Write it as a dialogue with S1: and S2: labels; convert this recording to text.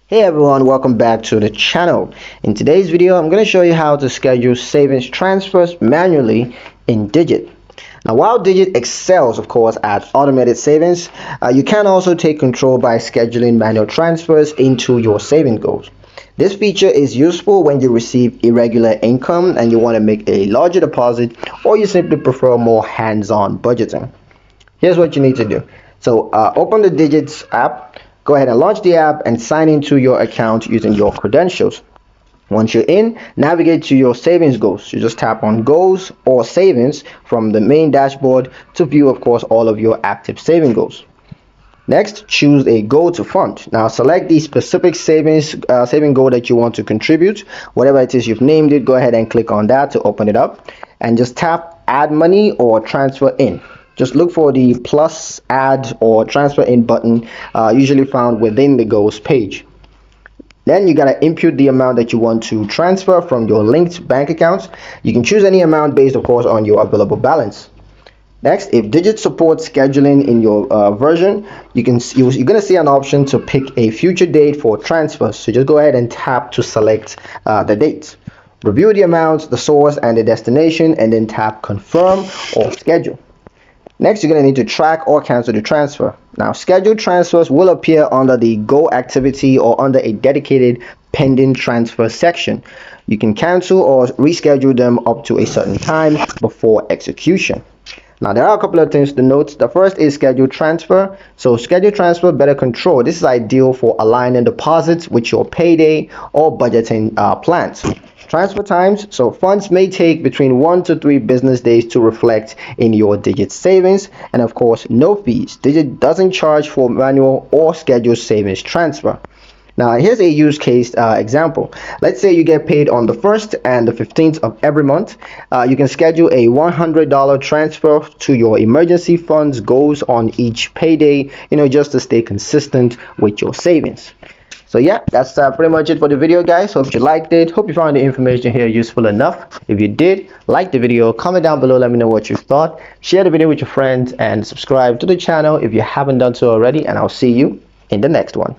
S1: Hey everyone, welcome back to the channel. In today's video, I'm going to show you how to schedule savings transfers manually in Digit. Now, while Digit excels, of course, at automated savings, you can also take control by scheduling manual transfers into your saving goals. This feature is useful when you receive irregular income and you want to make a larger deposit, or you simply prefer more hands-on budgeting. Here's what you need to do. So open the Digits app, go ahead and launch the app and sign into your account using your credentials. Once you're in, navigate to your savings goals. You just tap on goals or savings from the main dashboard to view, of course, all of your active saving goals. Next, choose a goal to fund. Now select the specific saving goal that you want to contribute. Whatever it is you've named it, go ahead and click on that to open it up and just tap add money or transfer in. Just look for the plus, add, or transfer in button, usually found within the goals page. Then you gotta input the amount that you want to transfer from your linked bank accounts. You can choose any amount based, of course, on your available balance. Next, if Digit supports scheduling in your version, you're gonna see an option to pick a future date for transfers. So just go ahead and tap to select the date. Review the amounts, the source, and the destination, and then tap confirm or schedule. Next, you're going to need to track or cancel the transfer. Now, scheduled transfers will appear under the Go activity or under a dedicated pending transfer section. You can cancel or reschedule them up to a certain time before execution. Now, there are a couple of things to note. The first is scheduled transfer. So scheduled transfer, better control. This is ideal for aligning deposits with your payday or budgeting plans. Transfer times, so funds may take between 1 to 3 business days to reflect in your Digit savings, and of course no fees. Digit doesn't charge for manual or scheduled savings transfer. Now here's a use case example. Let's say you get paid on the 1st and the 15th of every month. You can schedule a $100 transfer to your emergency funds goals on each payday, just to stay consistent with your savings. So yeah, that's pretty much it for the video, guys. Hope you liked it. Hope you found the information here useful enough. If you did, like the video, comment down below, let me know what you thought. Share the video with your friends and subscribe to the channel if you haven't done so already, and I'll see you in the next one.